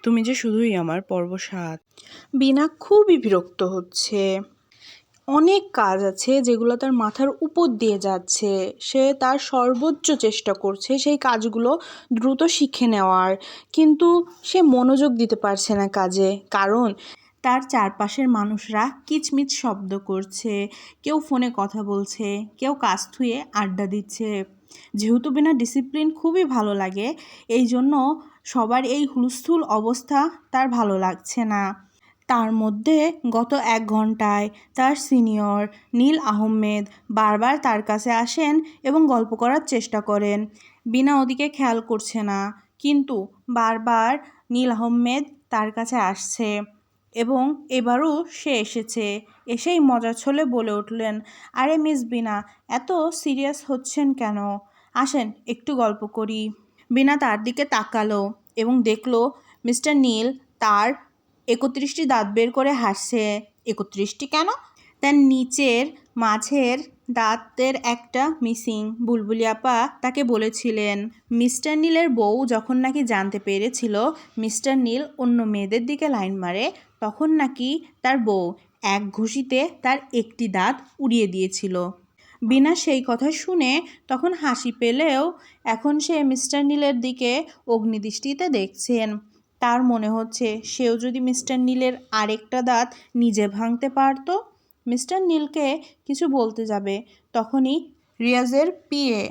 তুমি যে শুধুই আমার পর্ব ৭। বিনা খুবই বিরক্ত হচ্ছে। অনেক কাজ আছে যেগুলো তার মাথার উপর দিয়ে যাচ্ছে। সে তার সর্বোচ্চ চেষ্টা করছে সেই কাজগুলো দ্রুত শিখে নেওয়ার, কিন্তু সে মনোযোগ দিতে পারছে না কাজে, কারণ তার চারপাশের মানুষরা কিচমিচ শব্দ করছে, কেউ ফোনে কথা বলছে, কেউ কাজ থুয়ে আড্ডা দিচ্ছে। যেহেতু বিনা ডিসিপ্লিন খুবই ভালো লাগে, এই জন্য সবার এই হুলস্থুল অবস্থা তার ভালো লাগছে না। তার মধ্যে গত ১ ঘন্টায় তার সিনিয়র নীল আহমেদ বারবার তার কাছে আসেন এবং গল্প করার চেষ্টা করেন। বিনা ওদিকে খেয়াল করছে না, কিন্তু বারবার নীল আহমেদ তার কাছে আসছে এবং এবারও সে এসেছে। এসেই মজার ছলে বলে উঠলেন, আরে মিস বিনা, এত সিরিয়াস হচ্ছেন কেন? আসেন একটু গল্প করি। বিনা তার দিকে তাকালো এবং দেখলো মিস্টার নীল তার ৩১টি দাঁত বের করে হাসছে। ৩১টি কেন? তার নিচের মাঝের দাঁতের একটা মিসিং। বুলবুলি আপা তাকে বলেছিলেন। মিস্টার নীলের বউ যখন নাকি জানতে পেরেছিল মিস্টার নীল অন্য মেয়েদের দিকে লাইন মারে, তখন নাকি তার বউ এক ঘুষিতে তার একটি দাঁত উড়িয়ে দিয়েছিল। বিনা সেই কথা শুনে তখন হাসি পেলেও এখন সে মিস্টার নীলের দিকে অগ্নিদৃষ্টিতে দেখছেন। তার মনে হচ্ছে সেও যদি মিস্টার নীলের আরেকটা দাঁত নিজে ভাঙতে পারত। মিস্টার নীলকে কিছু বলতে যাবে, তখনই রিয়াজের পিএ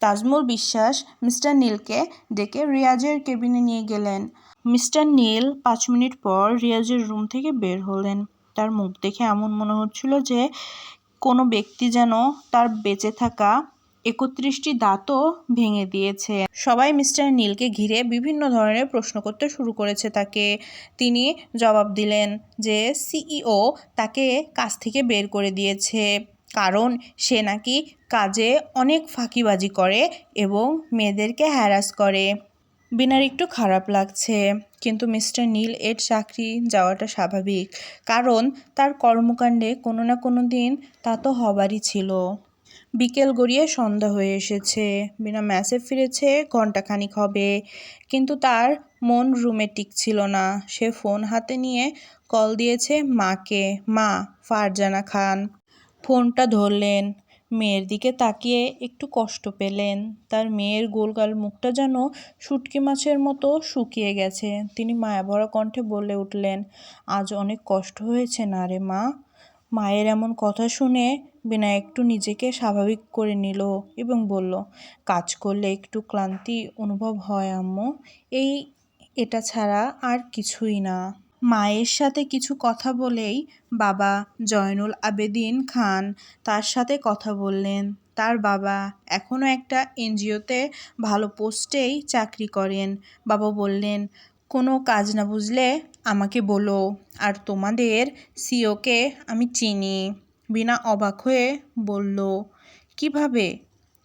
তাজমুল বিশ্বাস মিস্টার নীলকে ডেকে রিয়াজের কেবিনে নিয়ে গেলেন। মিস্টার নীল ৫ মিনিট পর রিয়াজের রুম থেকে বের হলেন। তার মুখ দেখে এমন মনে হচ্ছিল যে কোনো ব্যক্তি যেন তার বেঁচে থাকা ৩১টি দাঁতও ভেঙে দিয়েছে। সবাই মিস্টার নীলকে ঘিরে বিভিন্ন ধরনের প্রশ্ন করতে শুরু করেছে তাকে। তিনি জবাব দিলেন যে সিইও তাকে কাজ থেকে বের করে দিয়েছে, কারণ সে নাকি কাজে অনেক ফাঁকিবাজি করে এবং মেয়েদেরকে হ্যারাস করে। বিনার একটু খারাপ লাগছে, কিন্তু মিস্টার নীল এর চাকরি যাওয়াটা স্বাভাবিক, কারণ তার কর্মকাণ্ডে কোনো না কোনো দিন তা তো হবারই ছিল। বিকেল গড়িয়ে সন্ধ্যা হয়ে এসেছে। বিনা ম্যাচে ফিরেছে ঘণ্টাখানিক হবে, কিন্তু তার মন রুমে টিকছিল না। সে ফোন হাতে নিয়ে কল দিয়েছে মাকে। মা, ফারজানা খান। ফোনটা ধরলেন। মেয়ের দিকে তাকিয়ে একটু কষ্ট পেলেন। তার মেয়ের গোলগাল মুখটা যেন শুটকি মাছের মতো শুকিয়ে গেছে। তিনি মায়াভরা কণ্ঠে বলে উঠলেন, আজ অনেক কষ্ট হয়েছে না রে মা? মায়ের এমন কথা শুনে বিনা একটু নিজেকে স্বাভাবিক করে নিল এবং বলল, কাজ করলে একটু ক্লান্তি অনুভব হয় আম্মু, এটা ছাড়া আর কিছুই না। মায়ের সাথে কিছু কথা বলেই বাবা জয়নুল আবেদিন খান তার সাথে কথা বললেন। তার বাবা এখনও একটা এনজিওতে ভালো পোস্টেই চাকরি করেন। বাবা বললেন, কোনো কাজ না বুঝলে আমাকে বলো, আর তোমাদের সিওকে আমি চিনি। বিনা অবাক হয়ে বলল, কিভাবে?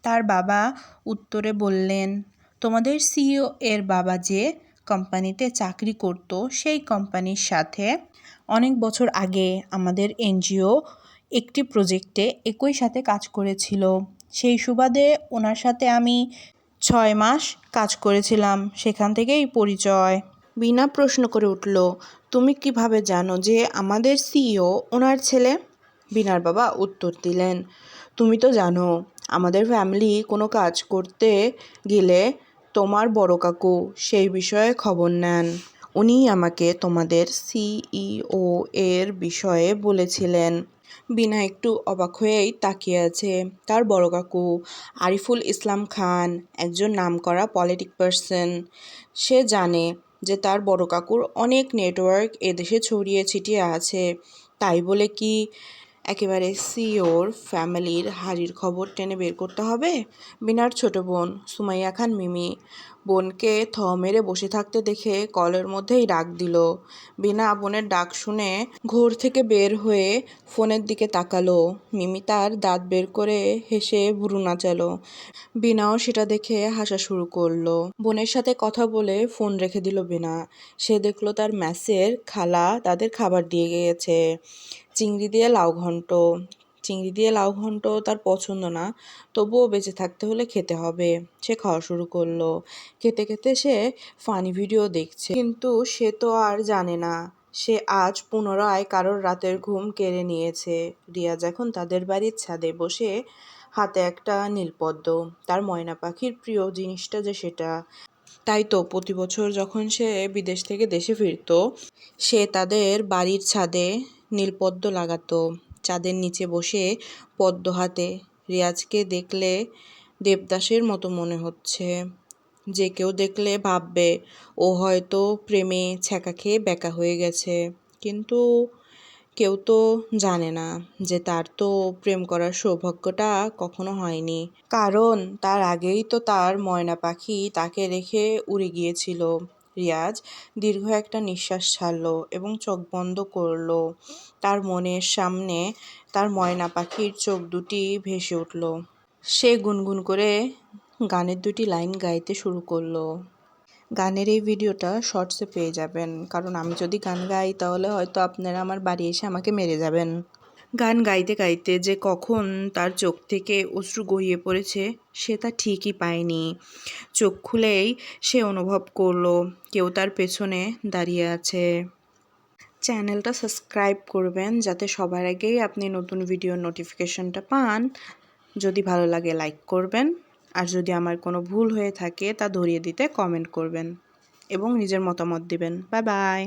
তার বাবা উত্তরে বললেন, তোমাদের সিইও এর বাবা যে কোম্পানিতে চাকরি করত, সেই কোম্পানির সাথে অনেক বছর আগে আমাদের এনজিও একটি প্রজেক্টে একই সাথে কাজ করেছিল। সেই সুবাদে ওনার সাথে আমি ৬ মাস কাজ করেছিলাম, সেখান থেকেই পরিচয়। বিনা প্রশ্ন করে উঠল, তুমি কিভাবে জানো যে আমাদের সিইও ওনার ছেলে? বিনার বাবা উত্তর দিলেন, তুমি তো জানো আমাদের ফ্যামিলি কোনো কাজ করতে গেলে তোমার বড় কাকু সেই বিষয়ে খবর নেন। উনিই আমাকে তোমাদের সিইও এর বিষয়ে বলেছিলেন। বিনা একটু অবাক হয়েই তাকিয়ে আছে। তার বড় কাকু আরিফুল ইসলাম খান একজন নামকরা পলিটিক পার্সন। সে জানে যে তার বড় কাকুর অনেক নেটওয়ার্ক এদেশে ছড়িয়ে ছিটিয়ে আছে, তাই বলে কি একেবারে সিওর ফ্যামিলির হাড়ির খবর টেনে বের করতে হবে? বিনার ছোট বোন সুমাইয়া খান মিমি বোনকে থ মেরে বসে থাকতে দেখে কলের মধ্যেই ডাক দিল। বিনা বোনের ডাক শুনে ঘোর থেকে বের হয়ে ফোনের দিকে তাকালো। মিমি তার দাঁত বের করে হেসে ভুরু নাচালো। বিনাও সেটা দেখে হাসা শুরু করলো। বোনের সাথে কথা বলে ফোন রেখে দিল বিনা। সে দেখলো তার ম্যাসের খালা তাদের খাবার দিয়ে গিয়েছে, চিংড়ি দিয়ে লাউ ঘন্ট, চিংড়ি দিয়ে লাউ ঘন্ট তার পছন্দ না, তবুও বেঁচে থাকতে হলে খেতে হবে। সে খাওয়া শুরু করলো। খেতে খেতে সে ফানি ভিডিও দেখছে, কিন্তু সে তো আর জানে না সে আজ পুনরায় কারোর রাতের ঘুম কেড়ে নিয়েছে। রিয়াজ এখন তাদের বাড়ির ছাদে বসে, হাতে একটা নীলপদ্ম, তার ময়না পাখির প্রিয় জিনিসটা যে সেটা। তাই তো প্রতি বছর যখন সে বিদেশ থেকে দেশে ফিরতো, সে তাদের বাড়ির ছাদে নীলপদ্ম লাগাতো, চাঁদের নিচে বসে পদ্ম হাতে। রিয়াজকে দেখলে দেবদাসের মতো মনে হচ্ছে। যে কেউ দেখলে ভাববে ও হয়তো প্রেমে ছ্যাঁকা খেয়ে ব্যাকা হয়ে গেছে, কিন্তু কেউ তো জানে না যে তার তো প্রেম করার সৌভাগ্যটা কখনো হয়নি, কারণ তার আগেই তো তার ময়না পাখি তাকে রেখে উড়ে গিয়েছিল। রিয়াজ দীর্ঘ একটা নিঃশ্বাস ছাড়লো এবং চোখ বন্ধ করলো। তার মনের সামনে তার ময়না পাখির চোখ দুটি ভেসে উঠল। সে গুনগুন করে গানের দুটি লাইন গাইতে শুরু করলো। গানের এই ভিডিওটা শর্টসে পেয়ে যাবেন, কারণ আমি যদি গান গাই তাহলে হয়তো আপনারা আমার বাড়ি এসে আমাকে মেরে যাবেন। গান গাইতে গাইতে যে কখন তার চোখ থেকে অশ্রু গড়িয়ে পড়েছে সে তা ঠিকই পায়নি। চোখ খুলেই সে অনুভব করলো কেউ তার পেছনে দাঁড়িয়ে আছে। চ্যানেলটা সাবস্ক্রাইব করবেন যাতে সবার আগেই আপনি নতুন ভিডিওর নোটিফিকেশনটা পান। যদি ভালো লাগে লাইক করবেন, আর যদি আমার কোনো ভুল হয়ে থাকে তা ধরিয়ে দিতে কমেন্ট করবেন এবং নিজের মতামত দিবেন। Bye bye.